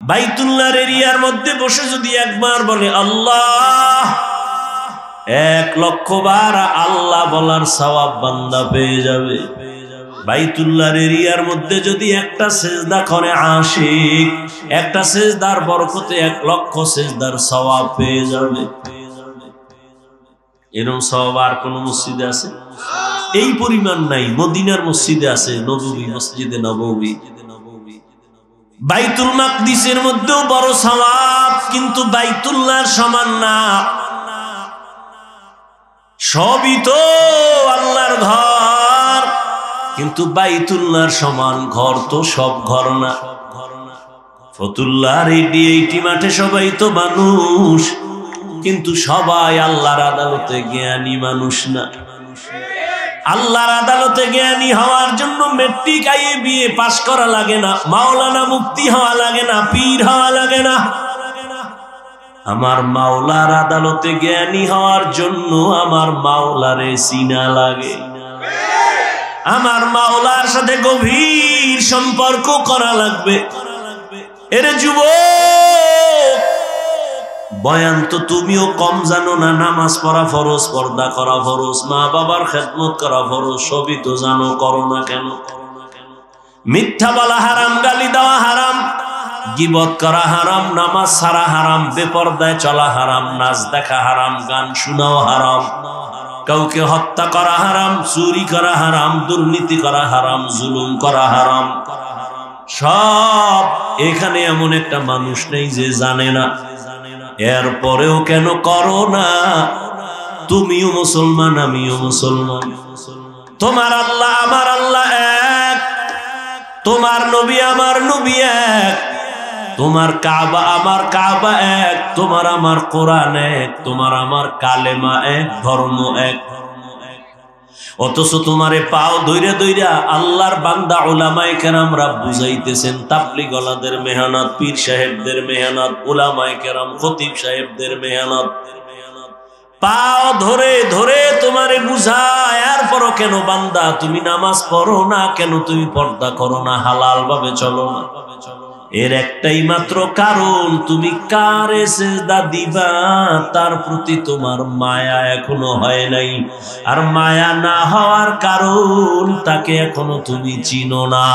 বাইতুল্লাহর এরিয়ার মধ্যে বসে যদি একবার বলে আল্লাহ, 1,00,000 বার আল্লাহ বলার সওয়াব বান্দা পেয়ে যাবে। বাইতুল্লাহর এরিয়ার মধ্যে যদি একটা সেজদা করে আশিক, একটা সেজদার বরকতে 1,00,000 সেজদার সওয়াব পেয়ে যাবে। এরকম সওয়াব আর কোন মসজিদে আছে? এই পরিমাণ নাই। মদিনার মসজিদে আছে, নববী, মসজিদে নববী। বাইতুল মাকদিসের মধ্যেও বড় সওয়াব, কিন্তু বাইতুল্লাহর সমান না। সবই তো আল্লাহর ঘর, কিন্তু বাইতুল্লাহর সমান ঘর তো সব ঘর না। ফতুল্লাহর এই মাঠে সবাই তো মানুষ, কিন্তু সবাই আল্লাহর আদালতে জ্ঞানী মানুষ না। আল্লাহর আদালতে জ্ঞানী হওয়ার জন্য মেট্রিক IABA পাস করা লাগে না, মাওলানা মুফতি হওয়া লাগে না, পীর হওয়া লাগে না। আমার মাওলার আদালতে জ্ঞানী হওয়ার জন্য আমার মাওলারে চিনা লাগে, আমার মাওলার সাথে গভীর সম্পর্ক করা লাগবে। এরে যুবক, বয়ান তো তুমিও কম জানো না। নামাজ পড়া ফরজ, পর্দা করা ফরজ, মা বাবার খেদমত করা ফরজ, সবই তো জানো, করো না কেন? মিথ্যা বলা হারাম, গালি দেওয়া হারাম, গীবত করা হারাম, নামাজ ছাড়া হারাম, বেপরদায় চলা হারাম, নাচ দেখা হারাম, গান শোনাও হারাম, কাউকে হত্যা করা হারাম, চুরি করা হারাম, দুর্নীতি করা হারাম, জুলুম করা হারাম। সব এখানে এমন একটা মানুষ নেই যে জানে না। এরপরেও কেন করো না? তুমিও মুসলমান, আমিও মুসলমান। তোমার আল্লাহ আমার আল্লাহ এক, তোমার নবী আমার নবী এক, তোমার কাবা আমার কাবা এক, তোমার আমার কোরআন এক, তোমার আমার কালেমা এক, ধর্ম এক। অথচ তোমারে পাও ধইরা ধইরা আল্লাহর বান্দা উলামায়ে কেরামরা বুঝাইতেছেন। তাবলীগ ওয়ালাদের মেহনত, পীর সাহেবদের মেহনত, উলামায়ে কেরাম, খতিব সাহেবদের মেহনত, পাও ধরে ধরে তোমারে বুঝায়। এরপরও কেন বান্দা তুমি নামাজ পড়ো না? কেন তুমি পর্দা করো না? হালাল ভাবে চলো না? এর একটাই মাত্র কারণ, তুমি কারে সিজদা দিবা তার প্রতি তোমার মায়া এখনো হয় নাই। আর মায়া না হওয়ার কারণ, তাকে এখনো তুমি চিনো না।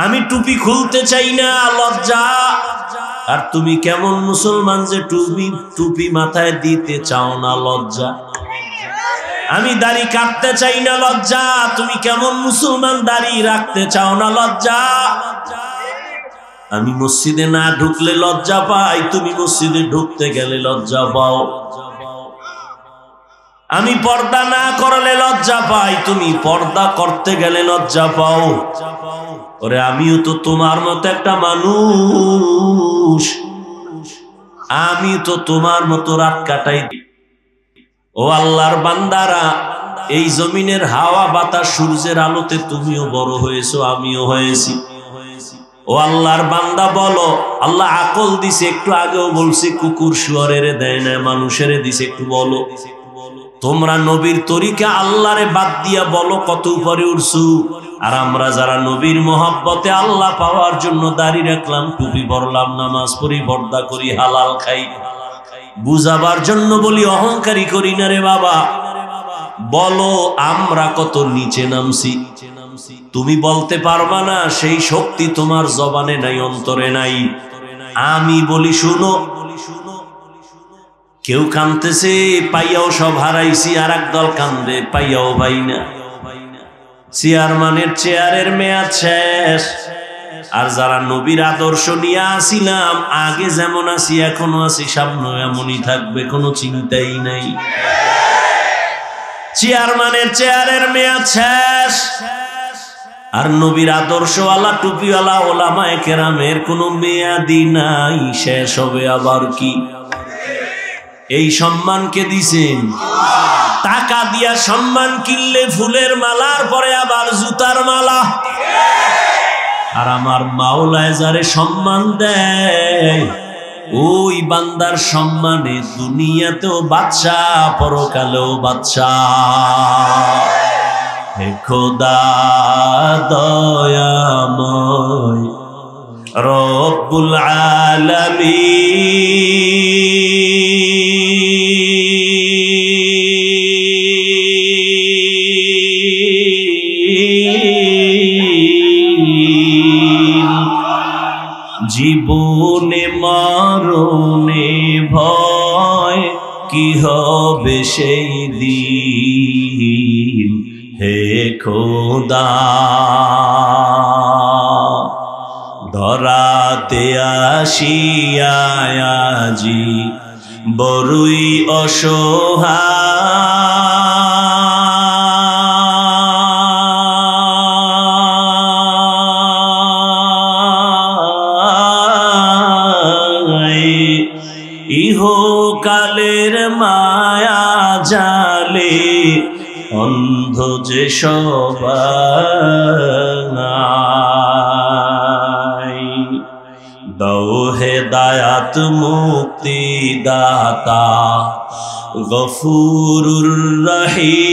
আমি টুপি খুলতে চাই না, লজ্জা। আর তুমি কেমন মুসলমান যে টুপি মাথায় দিতে চাও না, লজ্জা। আমি দাড়ি কাটতে চাই না, লজ্জা। তুমি কেমন মুসলমান দাড়ি রাখতে চাও না, লজ্জা। আমি মসজিদে না ঢুকলে লজ্জা পাই, তুমি মসজিদে ঢুকতে গেলে লজ্জা পাও। আমি পর্দা না করলে লজ্জা পাই, তুমি পর্দা করতে গেলে লজ্জা পাও। ওরে আমিও তো তোমার মতো একটা মানুষ, আমি তো তোমার মতো রাত কাটাই। ও আল্লাহর বান্দারা, এই জমিনের হাওয়া বাতাস সূর্যের আলোতে তুমিও বড় হয়েছো, আমিও হয়েছি। ও আল্লাহর বান্দা বলো, আল্লাহ আকল দিছে, একটু আগেও বলছি, কুকুর শুয়ারের দেয় না, মানুষের দিছে। একটু বলো, তোমরা নবীর তরিকা আল্লাহরে বাদ দিয়া বলো কত উপরে উঠছু। আর আমরা যারা নবীর মহব্বতে আল্লাহ পাওয়ার জন্য দাড়ি রাখলাম, টুপি পরলাম, নামাজ পড়ি, পর্দা করি, হালাল খাই, বুঝাবার জন্য বলি, অহংকারী করি না রে বাবা। বলো আমরা কত নিচে নামছি। তুমি বলতে পারবা না, সেই শক্তি তোমার জবানে নাই, অন্তরে নাই। আমি বলি শুনো, কেউ কাঁদতেছে পাইয়াও সব হারাইছি, আর একদল কান্দে পাইয়াও পাই না। চেয়ারম্যানের চেয়ারের মেয়াদ শেষ। আর যারা নবীর আদর্শ নিয়ে আসিলাম, আগে যেমন আছি এখনো আছি, সামনে এমনই থাকবে, কোনো চিন্তাই নাই। চেয়ারম্যানের চেয়ারের মেয়াদ শেষ, আর নবীর আদর্শওয়ালা টুপিওয়ালা ওলামায়ে কেরামের কোনো মেয়াদি নাই, শেষ হবে আবার কি? এই সম্মানকে দিছেন, টাকা দিয়া সম্মান কিনলে ফুলের মালার পরে আবার জুতার মালা। আর আমার মাওলায় যারে সম্মান দেয়, ওই বান্দার সম্মানে দুনিয়াতেও বাদশাহ, পরকালেও বাদশাহ। হে খোদা দয়াময়, রব্বুল আলামিন। জীবনে মরণে ভয় কি হবে সেই দিন, হে খোদা ধরাতে আসিয়া আজি বড়ই অসহায়, ইহকালের মায়া জালে অন্ধ যে সবাই। দাও হেদায়াত মুক্তি দাতা গফুরুর রহিম।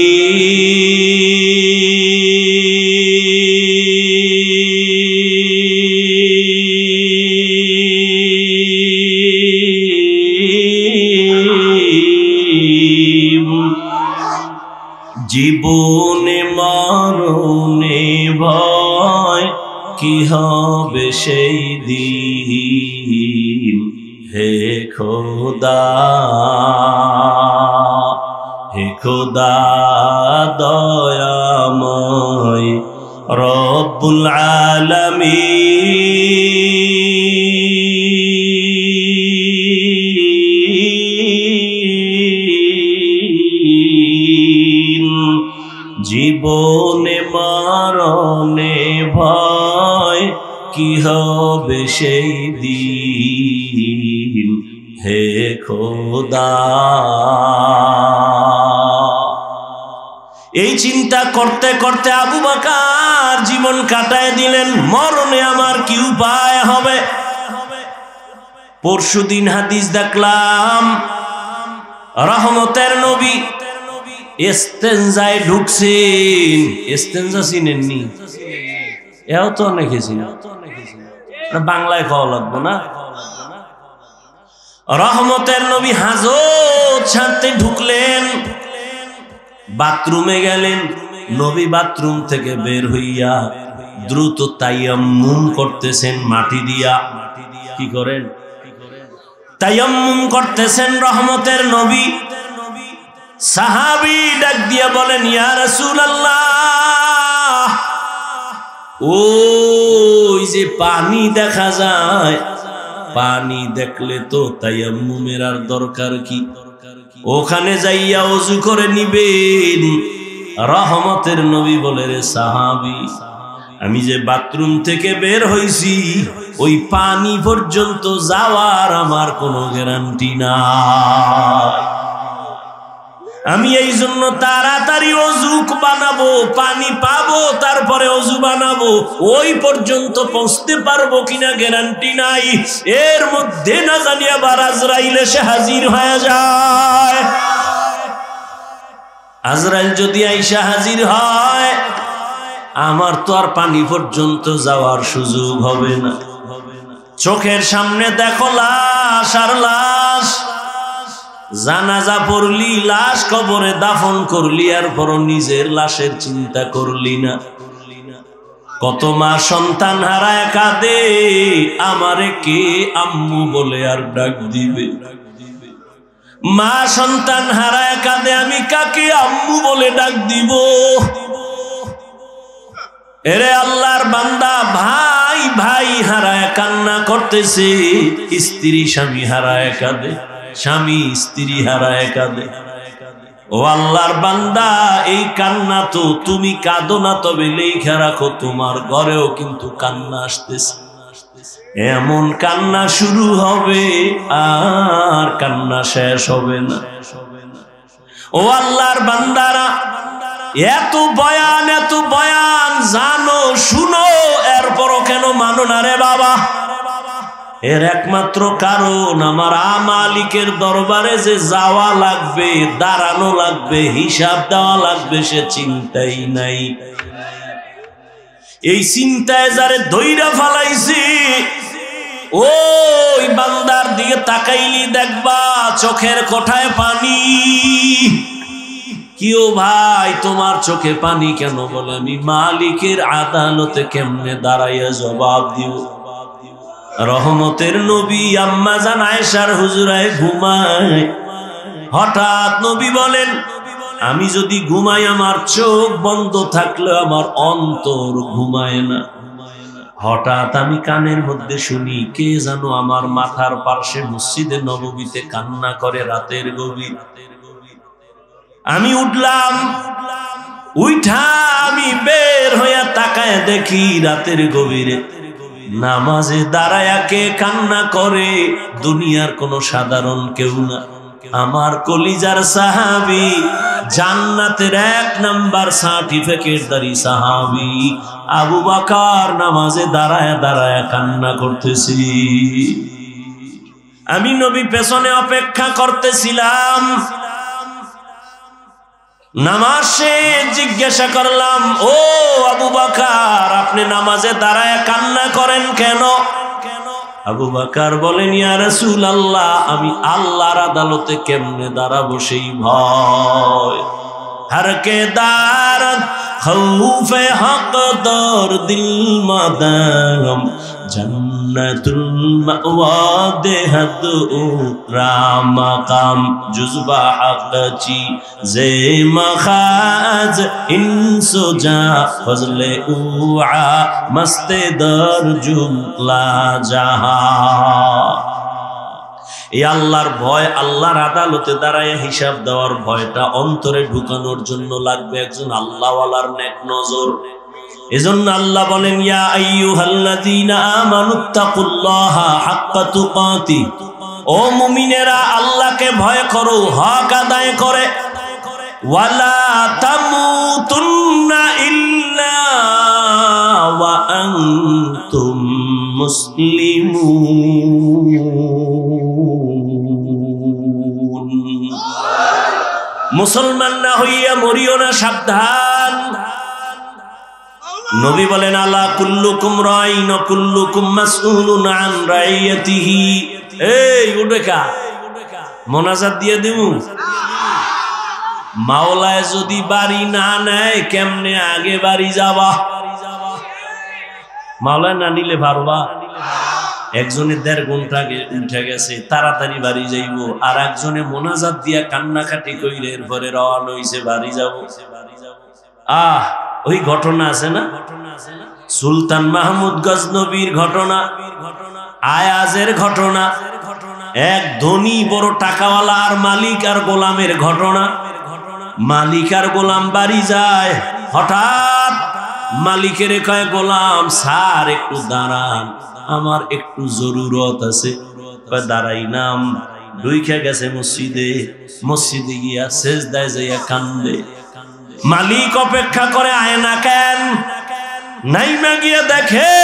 জীবনে মরণে ভয় কি হবে সেই দিন, হে খোদা হে খোদা দয়াময় রব্বুল আলামিন। জীবনে মরণে ভয় কি হবে সেই দিন, হে খোদা। এই চিন্তা করতে করতে আবু বকর জীবন কাটায় দিলেন। মরণে আমার কি উপায় হবে? পরশুদিন হাদিস দেখলাম, রহমতের নবী ইস্তেনজায় ঢুকছেন। ইস্তেনজা চিনেননি? এও তো অনেকে চিনে, বাংলায় খাওয়া লাগবো না। রহমতের নবী হাজত ছাড়তে ঢুকলেন, বাথরুমে গেলেন। নবী বাথরুম থেকে বের হইয়া দ্রুত তায়াম্মুম করতেছেন মাটি দিয়া। কি করেন? তায়াম্মুম করতেছেন রহমতের নবী। সাহাবী ডাক দিয়া বলেন, ইয়া রাসূলুল্লাহ, ওই যে পানি দেখা যায়, পানি দেখলে তো তায়াম্মুমের আর দরকার কি? ওখানে যাইয়া ওযু করে নিবেন। রহমতের নবী বলে, রে সাহাবী, আমি যে বাথরুম থেকে বের হইছি ওই পানি পর্যন্ত যাওয়ার আমার কোনো গ্যারান্টি নাই। আমি এই জন্য তাড়াতাড়ি ওযু বানাবো, পানি পাবো, তারপরে ওযু বানাবো। ওই পর্যন্ত পৌঁছতে পারবো কিনা গ্যারান্টি নাই। এর মধ্যে না জানি আবার আজরাইল এসে হাজির হয়ে যায়। আজরাইল যদি আইসা হাজির হয়, আমার তো আর পানি পর্যন্ত যাওয়ার সুযোগ হবে না। চোখের সামনে দেখো লাশ আর লাশ। জানাজা পড়লি, লাশ কবরে দাফন করলি, আর পর নিজের লাশের চিন্তা করলি না। কত মা সন্তান হারায় কাঁদে, আমারে কে আম্মু বলে আর ডাক দিবে? মা সন্তান হারায় কাঁদে, আমি কাকে আম্মু বলে ডাক দিব? এরে আল্লাহর বান্দা, ভাই ভাই হারায় কান্না করতেছে, স্ত্রী স্বামী হারায় কাঁদে, স্বামী স্ত্রী হারায় কাঁদে। ও আল্লাহর বান্দা, এই কান্না তো তুমি কাঁদো না, তবে লেখা রাখো তোমার ঘরেও কিন্তু কান্না আসতেছে। এমন কান্না শুরু হবে আর কান্না শেষ হবে না। ও আল্লাহর বান্দারা, এত বয়ান জানো শুনো, এরপরও কেন মানো না রে বাবা? এর একমাত্র কারণ, আমার মালিকের দরবারে যে যাওয়া লাগবে, দাঁড়ানো লাগবে, হিসাব দেওয়া লাগবে, সে চিন্তাই নাই। এই চিন্তায় যারে ধইরা ফালাইছি, ওই বান্দার দিকে তাকাইলি দেখবা চোখের কোঠায় পানি। কিও ভাই তোমার চোখে পানি কেন? বলে আমি মালিকের আদালতে কেমনে দাঁড়াইয়া জবাব দিব। রহমতের নবী আম্মা জান আয়েশার হুজুরায় ঘুমায়। হঠাৎ নবী বলেন আমি যদি ঘুমাই আমার চোখ বন্ধ থাকলে আমার অন্তর ঘুমায় না। হঠাৎ আমি কানের মধ্যে শুনি কে যেন আমার মাথার পার্শ্বে মসজিদে নববীতে কান্না করে রাতের গভীর। আমি উঠলাম, উঠা আমি বের হইয়া তাকায় দেখি রাতের গভীরে নামাজে দাঁড়ায়া কে কান্না করে। দুনিয়ার কোন সাধারণ কেউ না, আমার কলিজার সাহাবী, জান্নাতের 1 নাম্বার সার্টিফিকেটধারী সাহাবী আবু বকর নামাজে দাঁড়ায়া দাঁড়ায়া কান্না করতেছি। আমি নবী পেছনে অপেক্ষা করতেছিলাম। নামাজ শেষে জিজ্ঞাসা করলাম, ও আবু বকর আপনি নামাজে দাঁড়ায়া কান্না করেন কেন? আবু বকর বলেন ইয়া রাসূলুল্লাহ আমি আল্লাহর আদালতে কেমনে দাঁড়াবো সেই ভয়। হর কে দারদ খৌফে হক দর দিল মাদাম জান্নাতুল মাওয়া দেহদ রামাকাম জুজবা হকচি জে মখাজ ইনসুজা ফজলে উআ মস্তে দর জুমলা জাহা। এই আল্লাহর ভয়, আল্লাহর আদালতে দাঁড়ায় হিসাব দেওয়ার ভয়টা অন্তরে ঢুকানোর জন্য লাগবে একজন আল্লাহওয়ালার নেক নজর। এজন্য আল্লাহ বলেন ইয়া আইয়ুহাল্লাযীনা আমানুত্তাকুল্লাহা হাক্কা তুকাতি, ও মুমিনেরা আল্লাহকে ভয় করো হক আদায় করে। ওয়ালা তামুতুন্না ইল্লা ওয়া আনতুম মুসলিমুন। মুসলমান না হইয়া মরিও না, সাবধান। নবী বলেন আলা কুল্লুকুম রাইন ওয়া কুল্লুকুম মাসউলুন আন রাইয়াতিহি। এই উঠেকা মোনাজাত দিয়ে দিমু। মাওলায় যদি বাড়ি না নেয় কেমনে আগে বাড়ি যাবা? মাওলায় না নিলে পারবা? একজনে 1.5 ঘন্টা উঠে গেছে তাড়াতাড়ি বাড়ি যাইব, আর একজনে মোনাজাত দিয়া কান্নাকাটি কইরে এরপরে রওনা হইছে বাড়ি যাব। ওই ঘটনা আছে না, সুলতান মাহমুদ গজনবীর ঘটনা, আয়াজের ঘটনা, এক ধনী বড় টাকাওয়ালা আর মালিক আর গোলামের ঘটনা। মালিক আর গোলাম বাড়ি যায়, হঠাৎ মালিকের কয় গোলাম স্যার একটু দাঁড়ান, আমার একটু জরুরত আছে। দাঁড়াই নাম ঢুইকা গেছে মসজিদে, মসজিদে গিয়া সেজদায় যাইয়া কান্দে। মালিক অপেক্ষা করে আয় না কেন? নাইমা গিয়া দেখে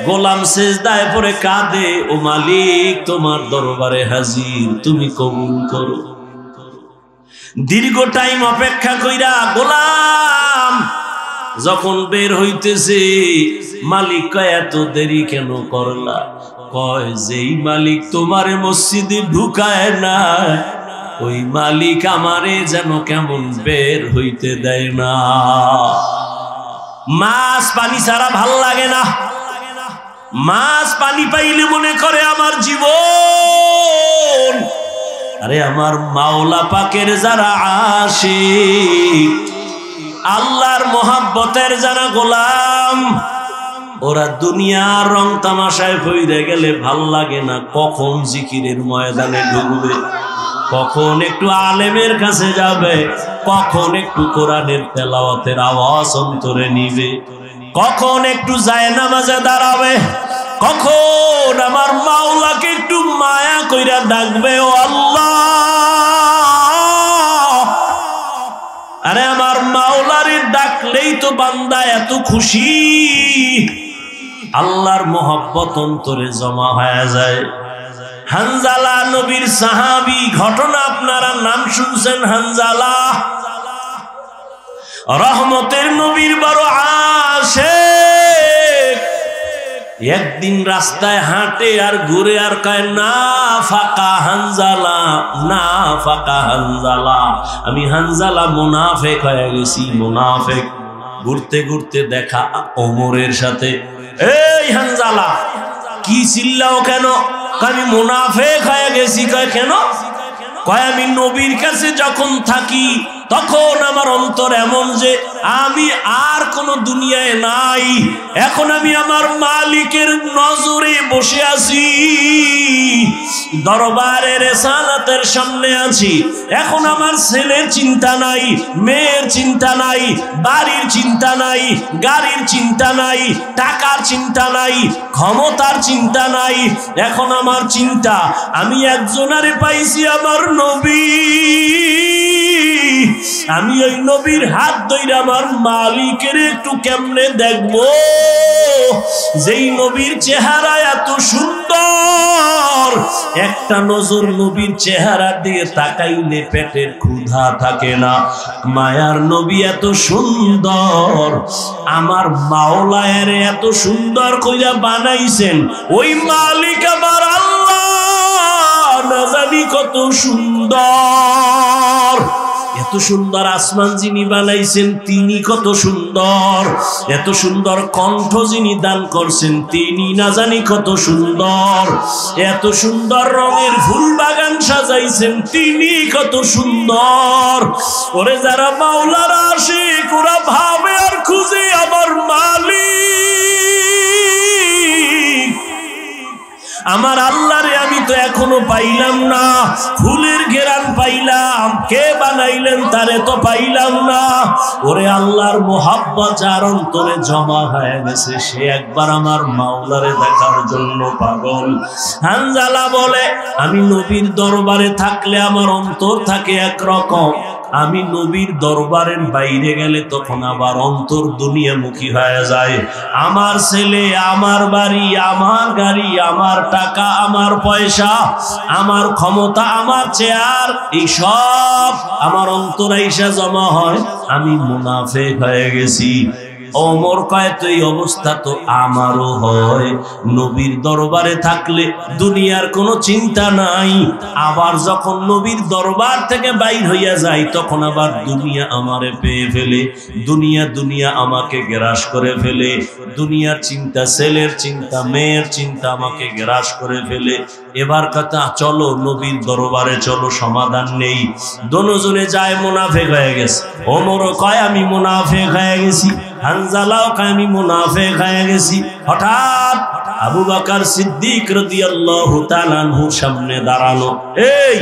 গোলাম সেজদায় পড়ে কাঁদে, ও মালিক তোমার দরবারে হাজির, তুমি কবুল করো। দীর্ঘ টাইম অপেক্ষা কইরা গোলাম যখন বের হইতেছে, মালিক কয় এত দেরি কেন করলা? কয় যেই মালিক তোমারে মসজিদে ঢুকায় না ওই মালিক আমারে যেন কেমন বের হইতে দেয় না। মাছ পানি ছাড়া ভাল লাগে না, মাছ পানি পাইলে মনে করে আমার জীবন। আরে আমার মাওলা পাকের যারা আশিক, আল্লাহর মোহাব্বতের যারা গোলাম, ওরা দুনিয়ার রং তামাশায় ফইরে গেলে ভাল লাগে না। কখন জিকিরের ময়দানে ঢুকবে, কখন একটু আলেমের কাছে যাবে, কখন একটু কোরআনের তেলাওয়াতের আওয়াজ অন্তরে নিবে, কখন একটু জায়নামাজে দাঁড়াবে, কখন আমার মাওলাকে একটু মায়া কইরা ডাকবে, ও আল্লাহ। আরে আমার মাওলারে ডাকলেই তো বান্দা এত খুশি, আল্লাহর মোহাব্বত অন্তরে জমা হয়ে যায়। হানজালা নবীর সাহাবী, ঘটনা আপনারা নাম শুনছেন। হানজালা রহমতের নবীর বড় আশিক। একদিন রাস্তায় হাঁটে আর ঘুরে আর কয় না ফাকা হানজালা, না ফাকা হানজালা, আমি হানজালা মুনাফেক হয়ে গেছি, মুনাফেক। ঘুরতে ঘুরতে দেখা ওমরের সাথে। এই হানজালা, কি চিল্লাও কেন? আমি মুনাফেক হয়ে গেছি। কয় কেন? কয় আমি নবীর কাছে যখন থাকি তখন আমার অন্তর এমন যে আমি আর কোন দুনিয়ায় নাই, এখন আমি আমার মালিকের নজরে বসে আছি, দরবারের রিসালাতের সামনে আছি। এখন আমার ছেলের চিন্তা নাই, মেয়ের চিন্তা নাই, বাড়ির চিন্তা নাই, গাড়ির চিন্তা নাই, টাকার চিন্তা নাই, ক্ষমতার চিন্তা নাই। এখন আমার চিন্তা আমি একজনারে পাইছি, আমার নবী। আমি ওই নবীর হাত ধরে আমার মালিকের একটু কেমনে দেখবো, যেই নবীর চেহারা এত সুন্দর, একটা নজর নবীর চেহারা দিয়ে তাকাইলে পেটের ক্ষুধা থাকে না। মায়ার নবী এত সুন্দর, আমার মাওলায়ের এত সুন্দর কইরা বানাইছেন, ওই মালিক আমার আল্লাহ না জানি কত সুন্দর। এত সুন্দর আসমান যিনি বানাইছেন তিনি কত সুন্দর, এত সুন্দর কণ্ঠ যিনি দান করছেন তিনি না জানি কত সুন্দর, এত সুন্দর রঙের ফুল বাগান সাজাইছেন তিনি কত সুন্দর। ওরে যারা মাওলার আশিক ওরা ভাবে আর খুঁজে আমার মালিক, আমার আল্লাহরে আমি তো এখনো পাইলাম না। ফুলের ঘেরান পাইলাম, কে বানাইলেন তারে তো পাইলাম না। ওরে আল্লাহর মোহাব্বত যার অন্তরে জমা হয়ে গেছে সে একবার আমার মাওলারে দেখার জন্য পাগল। হানজালা বলে আমি নবীর দরবারে থাকলে আমার অন্তর থাকে একরকম, আমি নবীর দরবারের বাইরে গেলে তখন আবার অন্তর দুনিয়ামুখী হয়ে যায়। আমার ছেলে, আমার বাড়ি, আমার গাড়ি, আমার টাকা, আমার পয়সা, আমার ক্ষমতা, আমার চেয়ার, এই সব আমার অন্তর আইসা জমা হয়, আমি মুনাফেক হয়ে গেছি। ওমর কয় তো এই অবস্থা তো আমারও হয়। নবীর দরবারে থাকলে দুনিয়ার কোনো চিন্তা নাই, আবার যখন নবীর দরবার থেকে বাইর হইয়া যায় তখন আবার দুনিয়া আমারে পেয়ে ফেলে, দুনিয়া দুনিয়া আমাকে গ্রাস করে ফেলে, দুনিয়ার চিন্তা, ছেলের চিন্তা, মেয়ের চিন্তা আমাকে গ্রাস করে ফেলে। এবার কথা চলো নবীর দরবারে চলো, সমাধান নেই। দোনোজনে যায়, মুনাফেক হয়ে গেছে। ওমরও কয় আমি মুনাফেক হয়ে গেছি, হানজালাও কয় আমি মুনাফেক হয়ে গেছি। হঠাৎ আবু বকর সিদ্দিক রাদিয়াল্লাহু তাআলা আনহুর সামনে দাঁড়ালো। এই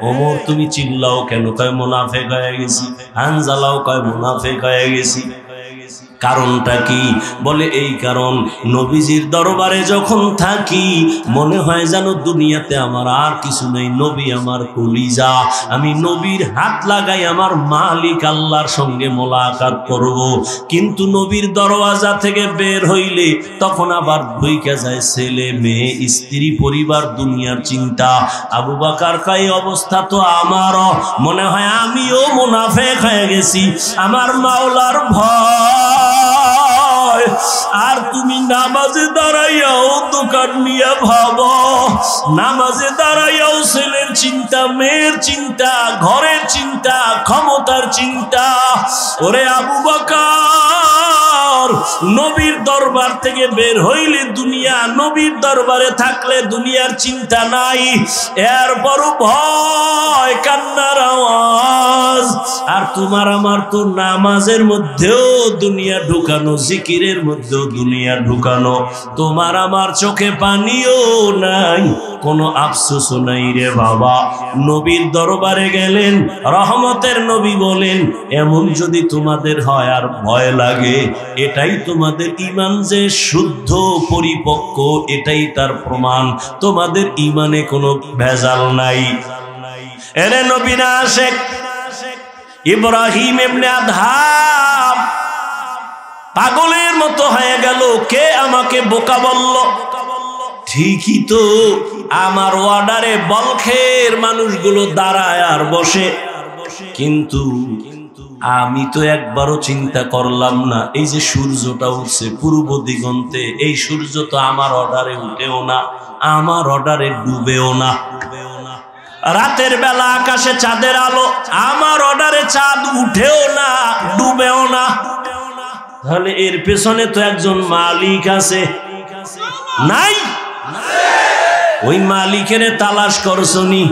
ওমর তুমি চিল্লাও কেন? কয় মুনাফেক হয়ে গেছি। হানজালাও কয় মুনাফেক হয়ে গেছি। কারণটা কি? বলে এই কারণ, নবীজির দরবারে যখন থাকি মনে হয় যেন দুনিয়াতে আমার আর কিছু নেই, নবী আমার কলিজা, আমি নবীর হাত লাগাই আমার মালিক আল্লাহর সঙ্গে মোলাকাত করব। কিন্তু নবীর দরওয়াজা থেকে বের হইলে তখন আবার ঢুইকা যায় ছেলে, মেয়ে, স্ত্রী, পরিবার, দুনিয়ার চিন্তা। আবু বকর কয় অবস্থা তো আমারও, মনে হয় আমিও মুনাফেক হয়ে গেছি, আমার মাওলার ভয়। আর তুমি নামাজে দাঁড়াইয়াও দোকান নিয়ে ভাবো, নামাজে দাঁড়াইয়াও ছেলের চিন্তা, মেয়ের চিন্তা, ঘরের চিন্তা, ক্ষমতার চিন্তা। ওরে আবু বকর, নবীর দরবার থেকে বের হইলে দুনিয়া, নবীর দরবারে থাকলে দুনিয়ার চিন্তা নাই, এরপরও ভয়, কান্নার আওয়াজ। আর তোমার আমার তো নামাজের মধ্যেও দুনিয়া ঢুকানো, জিকিরের মধ্যেও দুনিয়া ঢুকানো। তোমার আমার চোখে পানিও নাই, কোনো আফসোসও নাই রে বাবা। নবীর দরবারে গেলেন, রহমতের নবী বলেন এমন যদি তোমাদের হয় আর ভয় লাগে, এটাই তোমাদের ঈমান যে শুদ্ধ পরিপক্ক, এটাই তার প্রমাণ, তোমাদের ঈমানে কোনো ভেজাল নাই। এরে নবী না আশেক ইব্রাহিম ইবনে আদহাম পাগলের মতো হয়ে গেল, কে আমাকে বোকা বলল? ঠিকই তো, আমার অর্ডারে বলখের মানুষগুলো দাঁড়ায় আর বসে, কিন্তু আমি তো একবারও চিন্তা করলাম না এই যে সূর্যটা উঠছে পূর্ব দিগন্তে, এই সূর্য তো আমার অর্ডারে উঠেও না, আমার অর্ডারে ডুবেও না। রাতের বেলা আকাশে চাঁদের আলো, আমার অর্ডারে চাঁদ উঠেও না, ডুবেও না। তাহলে এর পেছনে তো একজন মালিক আছে, নাই? ওই মালিকের তালাশ করছনি?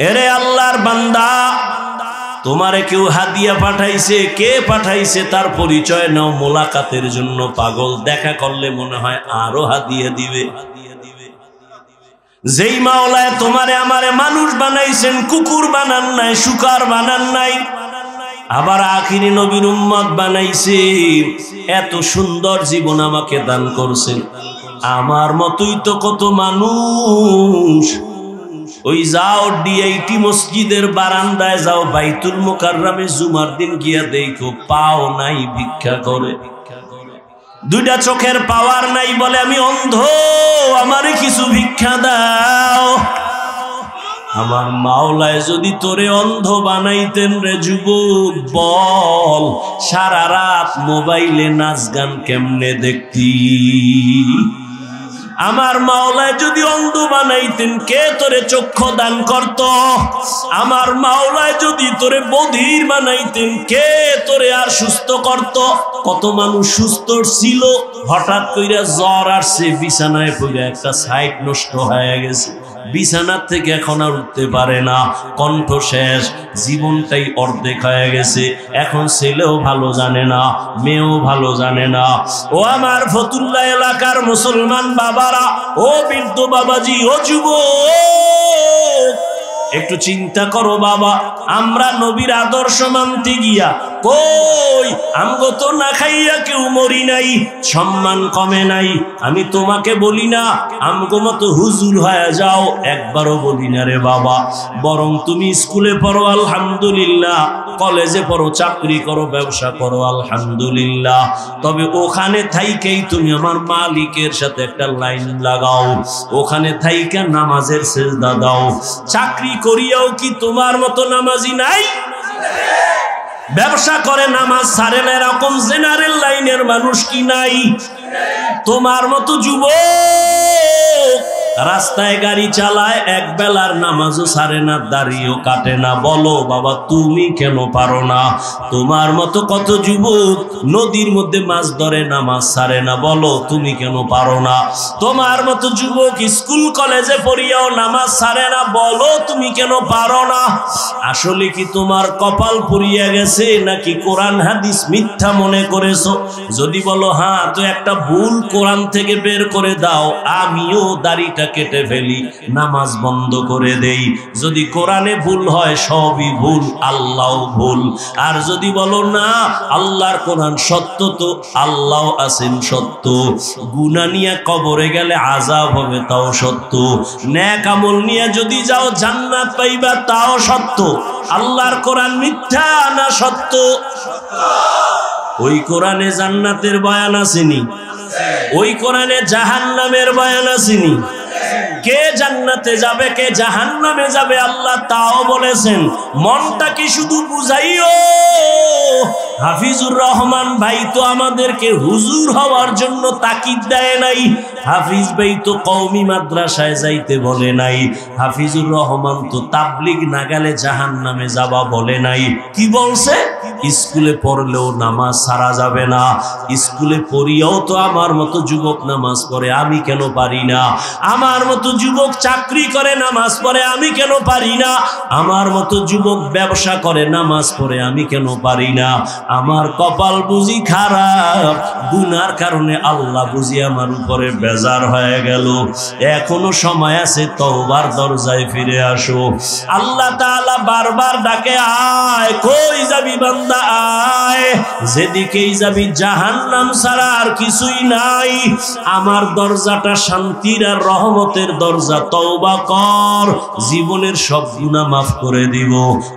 এরে আল্লাহর বান্দা, তোমারে কেউ হাদিয়া পাঠাইছে, কে পাঠাইছে তার পরিচয় নাও, মোলাকাতের জন্য পাগল, দেখা করলে মনে হয় আরো হাদিয়া দিবে। যেই মাওলায় তোমারে আমারে মানুষ বানাইছেন, কুকুর বানান নাই, শুকার বানান নাই, আবার আখিরি নবীর উম্মত বানাইছে, এত সুন্দর জীবন আমাকে দান করছেন। আমার মতোই তো কত মানুষ, ওই যাও ডিআইটি মসজিদের বারান্দায় যাও, বাইতুল মুকাররমে জুমার দিন গিয়া দেখো, পাও নাই, ভিক্ষা করে। দুইটা চোখের পাওয়ার নাই, বলে আমি অন্ধ, আমারে কিছু ভিক্ষা দাও। আমার মাওলায় যদি তোরে অন্ধ বানাইতেন রে যুবক, বল সারা রাত মোবাইলে নাচ গান কেমনে দেখতি? আমার মাওলায় যদি অন্ধ বানাইতেন, কে তোরে চক্ষু দান করত? আমার মাওলায় যদি তোরে বধির বানাইতেন, কে তোরে আর সুস্থ করত? কত মানুষ সুস্থ ছিল, হঠাৎ কইরা জ্বর আসছে, বিছানায় পড়ে একটা সাইড নষ্ট হয়ে গেছে, বিছানার থেকে এখন আর উঠতে পারে না, কণ্ঠ শেষ, জীবনটাই অর্ধেক হয়ে গেছে। এখন ছেলেও ভালো জানে না, মেয়েও ভালো জানে না। ও আমার ফতুল্লাহ এলাকার মুসলমান বাবারা, ও বৃদ্ধ বাবাজি, ও যুবক, একটু চিন্তা করো বাবা, আমরা নবীর আদর্শ মানতে গিয়া কই আমগো তো না খাইয়া কেউ মরি নাই, সম্মান কমে নাই। আমি তোমাকে বলি না আমগো মতো হুজুর হয়ে যাও, একবারও বলি না রে বাবা। বরং তুমি স্কুলে পড়ো আলহামদুলিল্লাহ, কলেজে পড়ো, চাকরি করো, ব্যবসা করো আলহামদুলিল্লাহ, তবে ওখানে থাইকেই তুমি আমার মালিকের সাথে একটা লাইন লাগাও, ওখানে থাইকা নামাজের সেজদা দাও। চাকরি করিয়াও কি তোমার মতো নামাজি নাই? ব্যবসা করে নামাজ ছাড়ে না এরকম জেনারেল লাইনের মানুষ কি নাই? তোমার মতো যুবক রাস্তায় গাড়ি চালায়, এক বেলার নামাজও ছাড়ে না, দাড়িও কাটে না। বলো বাবা তুমি কেন পারো না? তোমার মতো কত যুবক নদীর মধ্যে মাছ ধরে, নামাজ ছাড়ে না, বলো তুমি কেন পারো না? তোমার মতো যুবক স্কুল কলেজে পড়িয়াও নামাজ ছাড়ে না, বলো তুমি কেন পারো না? আসলে কি তোমার কপাল পুড়িয়া গেছে, নাকি কোরআন হাদিস মিথ্যা মনে করেছো? যদি বলো হ্যাঁ, তো একটা ভুল কোরআন থেকে বের করে দাও, আমিও দাড়িটা কেটে ফেলি, নামাজ বন্ধ করে দেই। যদি কোরআনে ভুল হয় সবই ভুল, আল্লাহ ভুল। আর যদি বলো না আল্লাহর কোরআন সত্য, তো আল্লাহ আছেন সত্য, গুনাহ নিয়ে কবরে গেলে আযাব হবে তাও সত্য, নেক আমল নিয়ে যদি যাও জান্নাত পাইবা তাও সত্য। আল্লাহর কোরআন মিথ্যা না সত্য? ওই কোরআনে জান্নাতের বয়ান আসেনি, ওই কোরআনে জাহান্নামের বয়ান আসেনি। কে জান্নাতে যাবে, কে জাহান্নামে যাবে আল্লাহ তাও বলেছেন। মনটাকে শুধু বুঝাইও। হাফিজুর রহমান ভাই তো আমাদেরকে হুজুর হওয়ার জন্য তাকিদ দেয় নাই, হাফিজ ভাই তো কওমি মাদ্রাসায় যাইতে বলে নাই, হাফিজুর রহমান তো তাবলিগ না গেলে জাহান্নামে যাবা বলে নাই। কি বলছে? স্কুলে পড়লেও নামাজ ছাড়া যাবে না। স্কুলে পড়িয়াও তো আমার মতো যুবক নামাজ পড়ে, আমি কেন পারি না? আমার মতো যুবক চাকরি করে, নামাজ পড়ে, আমি কেন পারি না? আমার মতো যুবক ব্যবসা করে, নামাজ পড়ে, আমি কেন পারি না? আমার কপাল বুঝি খারাপ, গুনার কারণে আল্লাহ বুঝি আমার উপরে বেজার হয়ে গেল। এখনো সময় আছে, তওবার দরজায় ফিরে আসো। আল্লাহ তাআলা বারবার ডাকে, আয়, কই যাবি বান্দা? বান্দা আয়, যেদিকেই যাবি জাহান্নাম ছাড়া আর কিছুই নাই। আমার দরজাটা শান্তির আর রহমতের দরজা, তওবা কর, জীবনের সব গুনাহ মাফ করে দিব।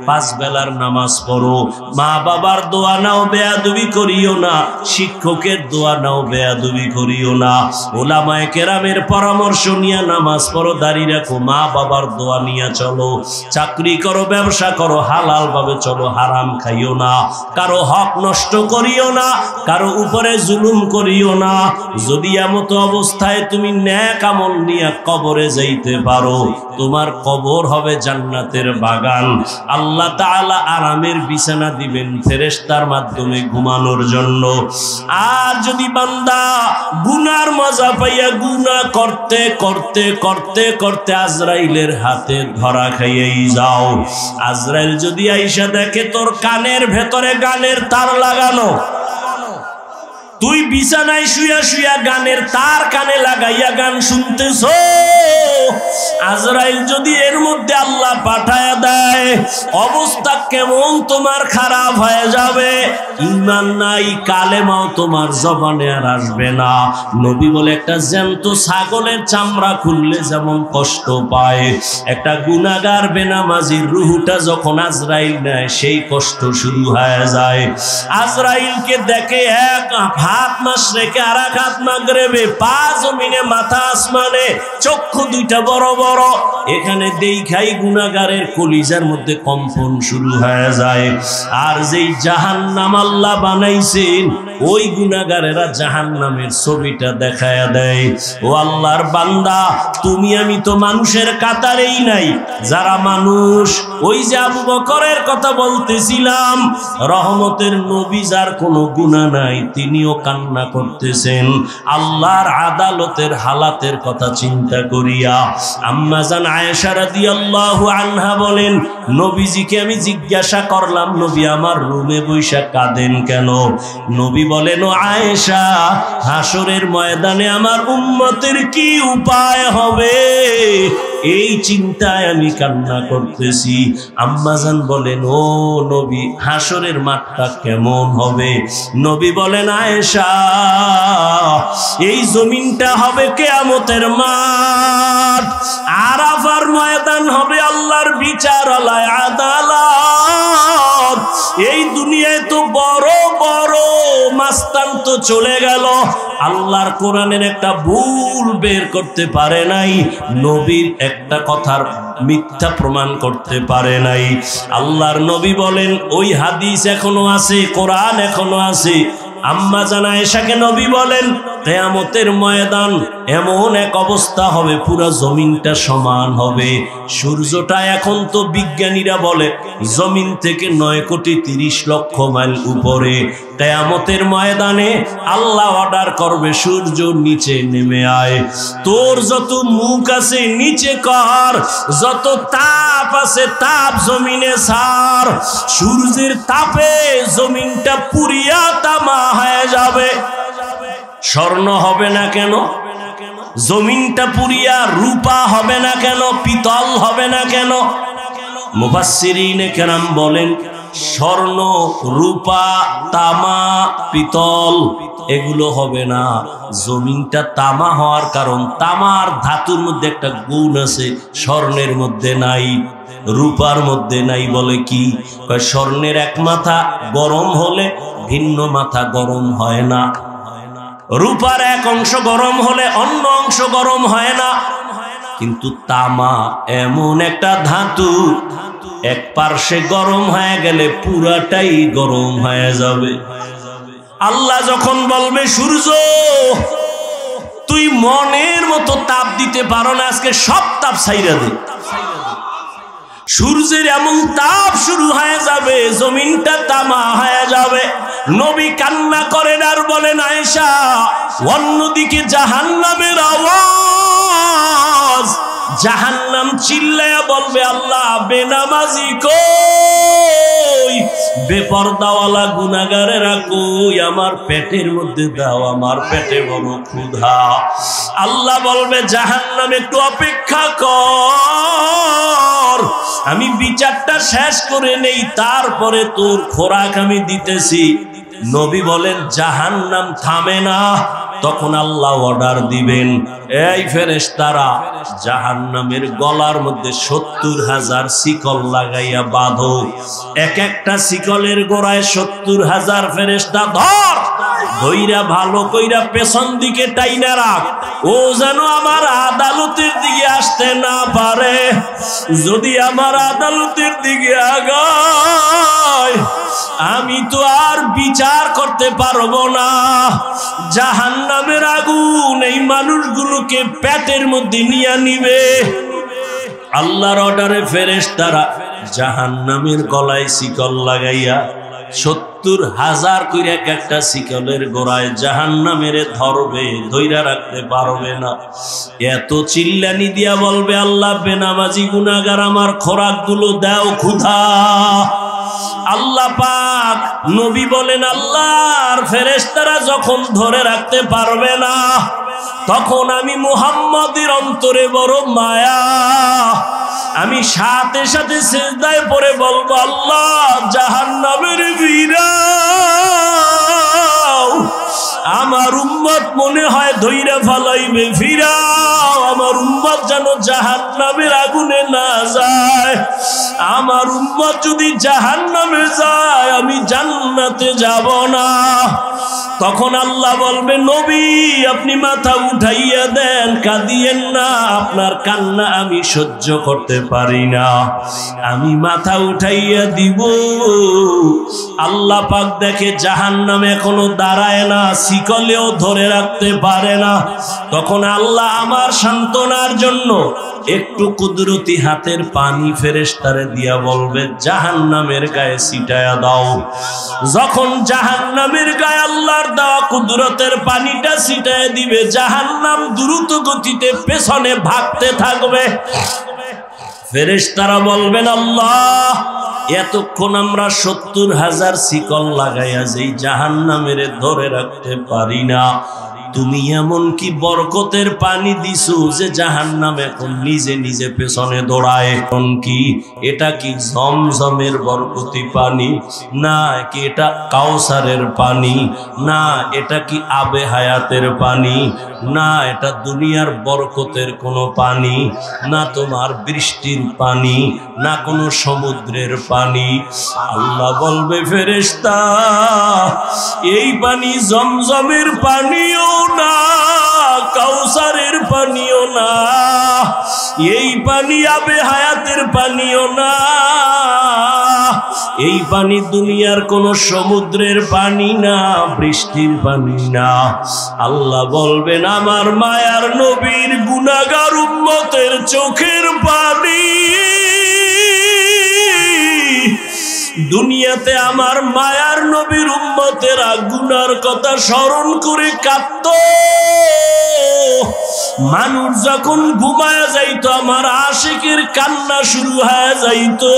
5 বেলার নামাজ পড়ো, মা বাবার দোয়া নাও, বেয়াদবি করিও না, শিক্ষকের দোয়া নাও, বেয়াদবি করিও না, ওলামায়ে কেরামের পরামর্শ নিয়ে নামাজ পড়ো, দাঁড়িয়ে রাখো, মা বাবার দোয়া নিয়ে চলো, চাকরি করো, ব্যবসা করো, হালাল ভাবে চলো, হারাম খাইও না, কারো হক নষ্ট করিও না, কারো উপরে জুলুম করিও না। যদি এমত অবস্থায় তুমি নেক আমল নিয়ে কবরে যাইতে পারো, তোমার কবর হবে জান্নাতের বাগান। আল্লাহ তাআলা আরামের বিছানা দিবেন ফেরেশতার মাধ্যমে ঘুমানোর জন্য। আর যদি বান্দা গুনার মজা পাইয়া গুনাহ করতে করতে করতে করতে আজরাইলের হাতে ধরা খাইয়াই যাও, আজরাইল যদি আইসা দেখে তোর কানের ভেতরে গানের তার লাগানো, তুই বিছানায় শুয়া শুয়া গানের তার কানে লাগাইয়া গান শুনতেছ, আজরাইল যদি এর মধ্যে আল্লাহ পাঠায়া দেয়, অবস্থা কেমন তোমার খারাপ হয়ে যাবে। ঈমান নাই, কালেমাও তোমার জবানে আর আসবে না। নবী বলে একটা জ্যান্ত ছাগলের চামড়া খুললে যেমন কষ্ট পায়, একটা গুনাহগার বেনামাজির রুহটা যখন আজরাইল নেয় সেই কষ্ট শুরু হয়ে যায়। আজরাইলকে দেখে এক হাত মাশরিকে আর এক হাত মাগরিবে, পা জমিনে মাথা আসমানে, চক্ষু দুইটা বড় বড়, এখানে দেখাই গুনাহগারের কলিজার মধ্যে কম্পন শুরু হয়ে যায়। আর যেই জাহান্নাম আল্লাহ বানাইছেন, ওই গুনাহগারেরা জাহান্নামের ছবিটা দেখায়া দেয়। ও আল্লাহর বান্দা, তুমি আমি তো মানুষের কাতারেই নাই, যারা মানুষ, ওই যে আবু বকরের কথা বলতেছিলাম, রহমতের নবী যার কোনো গুনাহ নাই, তিনিও কান্না করতেছেন আল্লাহর আদালতের হালাতের কথা চিন্তা করিয়া। আম্মা জান আয়েশা রাদিয়াল্লাহু আনহা বলেন, নবীজিকে আমি জিজ্ঞাসা করলাম, নবী আমার রুমে বৈশা কাঁদেন কেন? নবী বলেন, ও আয়েশা, হাসরের ময়দানে আমার উম্মতের কি উপায় হবে, এই চিন্তায় আমি কান্না করতেছি। আম্মাজান বলেন, ও নবী, হাসরের মাঠটা কেমন হবে? নবী বলেন, আয়েশা, এই জমিনটা হবে কিয়ামতের মাঠ, আরাফার ময়দান হবে আল্লাহর বিচারালয়, আদালত। এই দুনিয়ায় তো বড় বড় মাস্তান তো চলে গেল, আল্লাহর কোরআনের একটা ভুল বের করতে পারে নাই, নবীর একটা কথার মিথ্যা প্রমাণ করতে পারে নাই। আল্লাহর নবী বলেন, ওই হাদিস এখনো আছে, কোরআন এখনো আছে। আম্মা জান আয়েশাকে নবী বলেন, কিয়ামতের ময়দান এমন এক অবস্থা হবে, পুরো জমিনটা সমান হবে। সূর্যটা এখন তো বিজ্ঞানীরা বলে জমিন থেকে 9,30,00,000 মাইল উপরে। কিয়ামতের ময়দানে আল্লাহ অর্ডার করবে, সূর্য নিচে নেমে আয়, তোর যত মুখ আছে নিচে কর, যত তাপ আছে তাপ জমিনে ছাড়। সূর্যের তাপে জমিনটা পুরিয়া তামা হয়ে যাবে। স্বর্ণ হবে না কেন? জমিনটা পুরিয়া রূপা হবে না কেন? পিতল হবে না কেন? মুফাসসিরিনে কেরাম বলেন, স্বর্ণ, রূপা, তামা, পিতল এগুলো হবে না। জমিনটা তামা হওয়ার কারণ, তামার ধাতুর মধ্যে একটা গুণ আছে, স্বর্ণের মধ্যে নাই, রূপার মধ্যে নাই। বলে কি? স্বর্ণের এক মাথা গরম হলে ভিন্ন মাথা গরম হয় না, রূপার এক অংশ গরম হলে অন্য অংশ গরম হয় না। কিন্তু তামা এমন একটা ধাতু, এক পার্শ্বে গরম হয়ে গেলে পুরাটাই গরম হয়ে যাবে। আল্লাহ যখন বলবে, সূর্য তুই মনের মতো তাপ দিতে পারো না, আজকে সব তাপ ছাইরা দে, সূর্যের এমন তাপ শুরু হয়ে যাবে, জমিনটা তামা হয়ে যাবে। নবী কান্না করেন আর বলেন, আয়েশা, অন্যদিকে জাহান্নামের আওয়াজ, জাহান্নাম চিল্লায়া বলবে, আল্লাহ বেনামাজি কই, বেপরদাওয়ালা গুনাহগারেরা কই, আমার পেটের মধ্যে দাও, আমার পেটে বড় ক্ষুধা। আল্লাহ বলবে জাহান্নাম একটু অপেক্ষা কর, আমি বিচারটা শেষ করে নেই, তারপরে তোর খোরাক আমি দিতেছি। নবী বলেন জাহান্নাম থামে না, তখন আল্লাহ অর্ডার দিবেন, এই ফেরেশতারা জাহান্নামের গলার মধ্যে 70,000 শিকল লাগাইয়া বাঁধো। এক একটা শিকলের গোড়ায় 70,000 ফেরেশতা ধর, ধইরা ভালো কইরা পেছন দিকে টাইনা রাখ, ও যেন আমার আদালতের দিকে আসতে না পারে। যদি আমার আদালতের দিকে আগায় আমি তো আর বিচার করতে পারবো না। জাহান্নামের আগুন এই মানুষগুলোকে পেটের মধ্যে নিয়ে নিবে। আল্লাহর অর্ডারে ফেরেশতারা জাহান্নামের গলায় শিকল লাগাইয়া 70,000 কইরা এক একটা শিকলের গোড়ায় জাহান্নামের ধরবে, ধইরা রাখতে পারবে না। এত চিল্লানি দিয়া বলবে, আল্লাহ বেনামাজি গুনাহগার আমার খোরাকগুলো দাও, ক্ষুধা। আল্লাহ পাক নবী বলেন আল্লাহর ফেরেশতারা যখন ধরে রাখতে পারবে না, তখন আমি মুহাম্মদের অন্তরে বড় মায়া, আমি সাথে সাথে সিজদায় পড়ে বলবো, আল্লাহ জাহান্নামের ফিরাও, আমার উম্মত মনে হয় ধইরা ফালাইবে, ফিরাও, আমার উম্মত যেন জাহান্নামের আগুনে না যায়। আমার উম্মত যদি জাহান্নামে যায় আমি জান্নাতে যাব না। তখন আল্লাহ বলবে, নবী আপনি মাথা উঠাইয়া দেন, কাঁদিয়েন না, আপনার কান্না আমি সহ্য করতে পারি না, আমি মাথা উঠাইয়া দিব। আল্লাহ পাক দেখে জাহান্নামে এখনো দাঁড়ায় না, শিকলেও ধরে রাখতে পারে না। তখন আল্লাহ আমার সান্ত্বনার জন্য একটু কুদরতি হাতের পানি ফেরেশতারে দিয়া বলবে, জাহান্নামের গায়ে ছিটায়া দাও। যখন জাহান্নামের গায়ে আল্লাহর দেওয়া কুদরতের পানিটা ছিটায় দিবে, জাহান্নাম দ্রুত গতিতে পেছনে ভাগতে থাকবে। ফেরেশতারা বলবেন, আল্লাহ এতক্ষণ আমরা 70,000 শিকল লাগাইয়া যেই জাহান্নামের ধরে রাখতে পারি না, তুমি এমন কি বরকতের পানি দিছো যে জাহান্নাম এখন নিজে নিজে পেছনে দৌড়ায়? এখন কি এটা কি জমজমের বরকতি পানি, না কি এটা কাউসারের পানি, না এটা কি আবে হায়াতের পানি, না এটা দুনিয়ার বরকতের কোনো পানি, না তোমার বৃষ্টির পানি, না কোনো সমুদ্রের পানি? আল্লাহ বলবে, ফেরেশতা এই পানি জমজমের পানিও না, কাউসারের পানিও না, এই পানি আবে হায়াতের পানিও না, এই পানি দুনিয়ার কোন সমুদ্রের পানি না, বৃষ্টির পানি না। আল্লাহ বলবেন, আমার মায়ার নবীর গুনাহগার উম্মতের চোখের পানি। দুনিয়াতে আমার মায়ার নবীর উম্মতেরা গুনার কথা স্মরণ করে কাঁদত। মানুষ যখন ঘুমায়া যাইতো আমার আশিকের কান্না শুরু হয়ে যাইতো।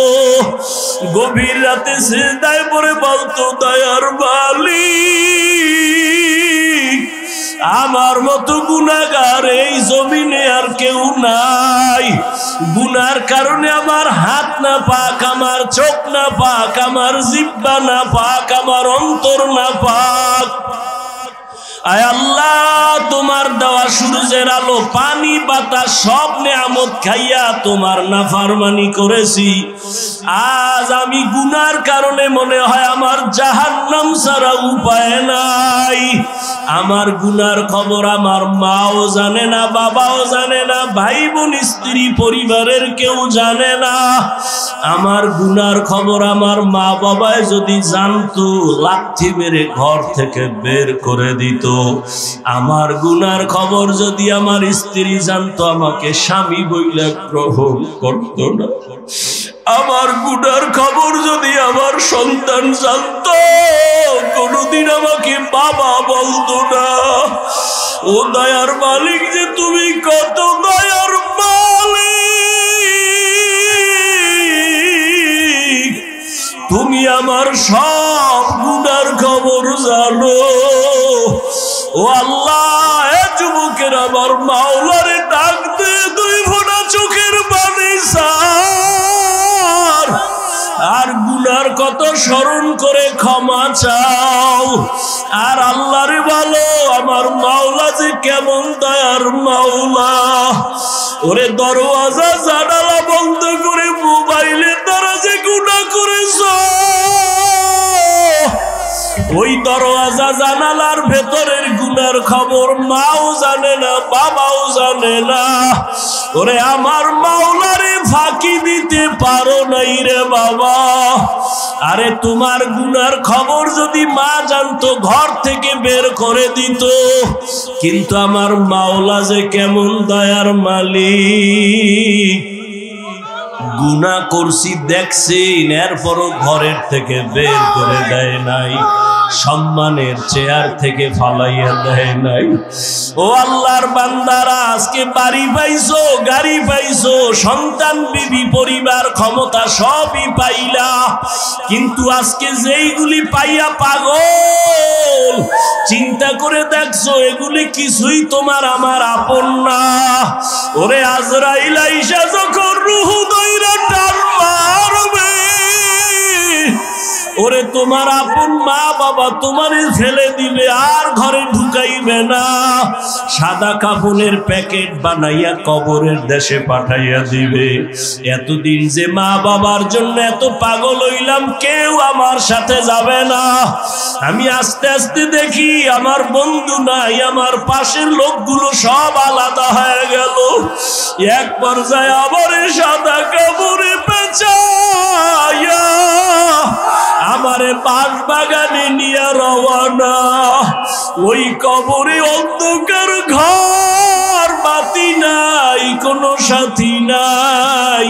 গভীর রাতে সিজদায় পড়ে বলতো, দয়ার মালিক আমার মতো গুনাহগার এই জমিনে আর কেউ নাই। গুনার কারণে আমার হাত না পাক, আমার চোখ না পাক, আমার জিহ্বা না পাক, আমার অন্তর না পাক। আয় আল্লাহ, তোমার দেওয়া সূর্যের আলো, পানি, বাতাস সব নেয়ামত খাইয়া তোমার নাফরমানি করেছি। আজ আমি গুনার কারণে মনে হয় আমার জাহান্নাম ছাড়া উপায় নাই। আমার গুনার খবর আমার মাও জানে না, বাবাও জানে না, ভাই বোন স্ত্রী পরিবারের কেউ জানে না। আমার গুনার খবর আমার মা বাবায় যদি জানতো, লাথি মেরে ঘর থেকে বের করে দিত। আমার গুনার খবর যদি আমার স্ত্রী জানতো, আমাকে স্বামী বইলা গ্রহণ করত না। আমার গুনার খবর যদি আমার সন্তান জানতো, কোনদিন আমাকে বাবা বলতো না। ও দয়ার মালিক যে তুমি কত দয়ার মালিক, তুমি আমার সব গুনার খবর জানো। ও আল্লাহ, এ যুবকের আমার মাওলারে ডাক দে, দুই ফোঁটা চোখের পানি ছাড়, আর গুনার কত স্মরণ করে ক্ষমা চাও। আর আল্লাহরে বলো, আমার মাওলা যে কেমন দয়ার মাওলা। ওরে দরওয়াজা জানালা বন্ধ করে মোবাইলের দ্বারা যে গুনাহ করেছ, ওই দরওয়াজা জানালার ভেতরের গুনার খবর মাও জানে না, বাবাও জানে না। ওরে আমার মাওলারে ফাঁকি দিতে পারো নাই রে বাবা। আরে তোমার গুনার খবর যদি মা জানতো, ঘর থেকে বের করে দিত। কিন্তু আমার মাওলা যে কেমন দয়ার মালিক, গুনাহ করছি দেখছেন, এরপরও ঘরের থেকে বের করে দেয় নাই, সম্মানের চেয়ার থেকে ফালাইয়া দেয় নাই। ও আল্লাহর বান্দারা, আজকে বাড়ি পাইছো, গাড়ি পাইছো, সন্তান, বিবি, পরিবার, ক্ষমতা সবই পাইলা, কিন্তু আজকে যেইগুলি পাইয়া পাগল, চিন্তা করে দেখছো এগুলি কিছুই তোমার আমার আপন না। ওরে আজরাইল আইসা যখন রূহ দইরা টান মারবে, ওরে তোমার আপন মা বাবা তোমারে ফেলে দিবে, আর ঘরে ঢুকাইবে না। সাদা কাপড়ের প্যাকেট বানাইয়া কবরের দেশে পাঠাইয়া দিবে। এতদিন যে মা বাবার জন্য এত পাগল হইলাম, কেউ আমার সাথে যাবে না। আমি আস্তে আস্তে দেখি আমার বন্ধু নাই, আমার পাশের লোকগুলো সব আলাদা হয়ে গেল। এক পর্যায়ে আবার সাদা কাপড়ে পেঁচাইয়া আমারে বাস বাগানে নিয়ে রওয়ানা। ওই কবরে অন্ধকার ঘর, বাতি নাই, কোনো সাথী নাই।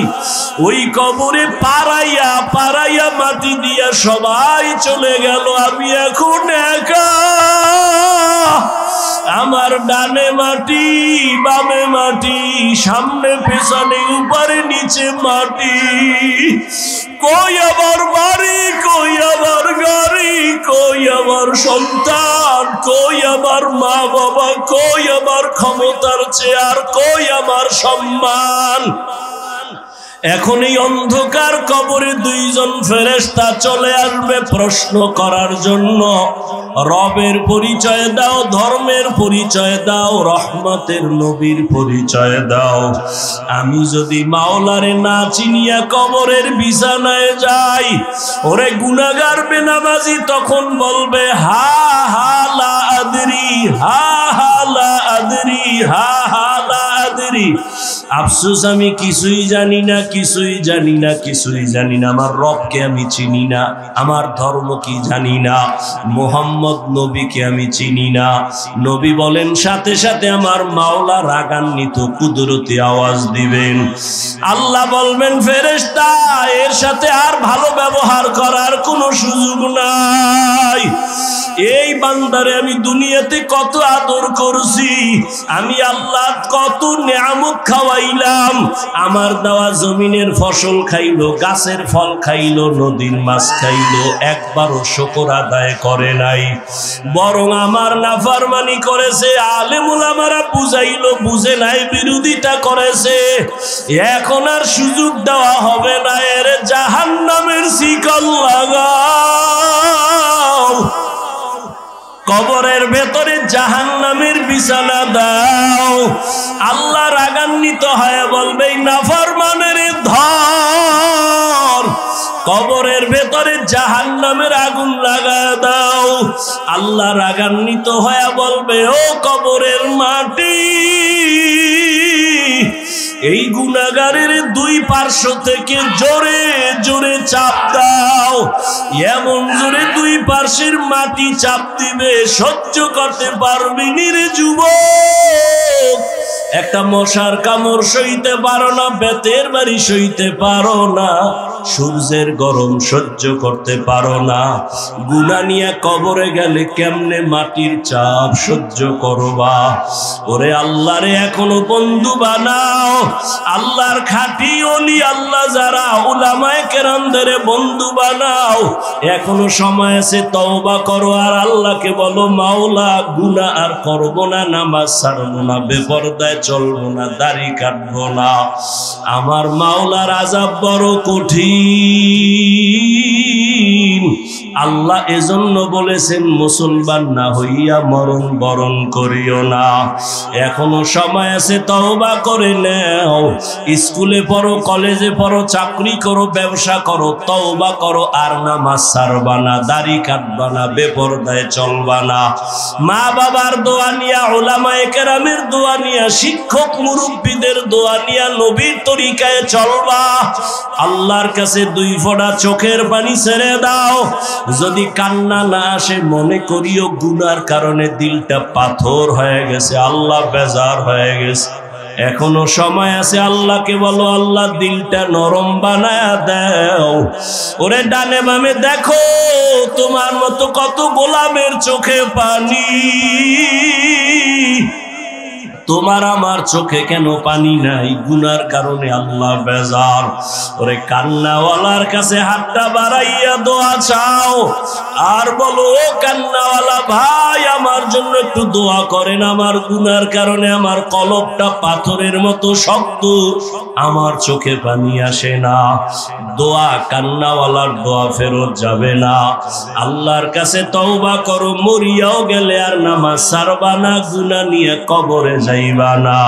ওই কবরে পাড়াইয়া পাড়াইয়া মাটি দিয়া সবাই চলে গেল, আমি এখন একা। আমার ডানে মাটি, বামে মাটি, সামনে পেছনে উপরে নিচে মাটি। কই আমার বাড়ি, কই আমার গাড়ি, কই আমার সন্তান, কই আমার মা বাবা, কই আমার ক্ষমতার চেয়ার, কই আমার সম্মান। এখন এই অন্ধকার কবরে দুইজন ফেরেশতা চলে আসবে প্রশ্ন করার জন্য। রবের পরিচয় দাও, ধর্মের পরিচয় দাও, রহমতের নবীর পরিচয় দাও। আমি যদি মাওলারে না চিনিয়া কবরের বিছানায় যাই, ওরে গুনাহগার বেনামাজি তখন বলবে হা হা লা আদরি, হা হা লা আদরি, হা হা লা আদরি। আফসোস, আমি কিছুই জানি না, কিছুই জানি না, কিছুই জানি না। আমার রবকে আমি চিনি না, আমার ধর্ম কি জানি না, মুহাম্মদ নবীকে আমি চিনি না। নবী বলেন, সাথে সাথে আমার মাওলা রাগান্বিত কুদরতি আওয়াজ দিবেন। আল্লাহ বলবেন, ফেরেশতা, এর সাথে আর ভালো ব্যবহার করার কোনো সুযোগ নাই। এই বান্দারে আমি দুনিয়াতে কত আদর করছি, আমি আল্লাহ কত নিয়ামত খাওয়াইলাম। আমার দেওয়া জমিনের ফসল খাইলো, গাছের ফল খাইলো, নদীর মাছ খাইলো, একবারও শুকর আদায় করে নাই, বরং আমার নাফরমানি করেছে। আলেম উলামারা বুঝাইলো, বুঝে নাই, বিরোধিতা করেছে। এখন আর সুযোগ দেওয়া হবে না, এর জাহান্নামের শিকল লাগাও, কবরের ভেতরে জাহান্নামের বিছানা দাও। আল্লাহ রাগান্বিত হয়ে বলবে, নাফরমানের ধর, কবরের ভেতরে জাহান্নামের আগুন লাগায় দাও। আল্লাহ রাগান্বিত হয়ে বলবে, ও কবরের মাটি, এই গুনাহগারের দুই পার্শ্ব থেকে জোরে জোরে চাপ দাও। এমন জোরে দুই পার্শ্বের মাটি চাপ দিবে, সহ্য করতে পারবি নি রে যুবক। একটা মশার কামড় সইতে পারো না, বেতের বাড়ি সইতে পারো না, সূর্যের গরম সহ্য করতে পারো না, গুনাহ নিয়ে কবরে গেলে কেমনে মাটির চাপ সহ্য করবা? ওরে আল্লাহরে এখনো বন্ধু বানাও, আল্লাহর খাঁটি ওলি আল্লাহ যারা উলামায়ে কেরামদের বন্ধু বানাও। এখনো সময় আছে, তওবা করো আর আল্লাহকে বলো, মাওলা গুনাহ আর করবো না, নামাজ ছাড়বো না, বেপরদায় চলবো না, দাড়ি কাটবো না। আমার মাওলার আযাব বড় কঠিন। আল্লাহ এজন্য বলেছেন, মুসলমান না হইয়া মরণ বরণ করিও না। এখনো সময় আছে, তওবা করে নাও। স্কুলে পড়ো, কলেজে পড়ো, চাকরি করো, ব্যবসা করো, তওবা করো আর নামাজ ছাড়বা না, দাড়ি কাটবা না, বেপরদায় চলবা না। মা বাবার দোয়া নিয়া, উলামায়ে কেরামের দোয়া নিয়া, শিক্ষক মুরব্বীদের দোয়া নিয়া নবীর তরিকায় চলবা। আল্লাহর কাছে 2 ফোঁটা চোখের পানি ছেড়ে দাও। যদি কান্না না আসে, মনে করিও গুনার কারণে দিলটা পাথর হয়ে গেছে, আল্লাহ বেজার হয়ে গেছে। এখনো সময় আছে, আল্লাহকে বলো, আল্লাহ দিলটা নরম বানায়া দাও। ওরে ডানে বামে দেখো, তোমার মতো কত গোলামের চোখে পানি, তোমার আমার চোখে কেন পানি নাই? গুনার কারণে আল্লাহ বেজার। ওরে কান্নাওয়ালার কাছে হাতটা বাড়াইয়া দোয়া চাও আর বলো, ও কান্নাওয়ালা ভাই, আমার জন্য একটু দোয়া করেন। আমার গুনার কারণে আমার কলবটা পাথরের মতো শক্ত, আমার চোখে পানি আসে না। দোয়া, কান্নাওয়ালার দোয়া ফেরত যাবে না। আল্লাহর কাছে তওবা করো, মরিয়াও গেলে আর নামাজ ছাড়বা না, গুনাহ নিয়ে কবরে যাইবা না।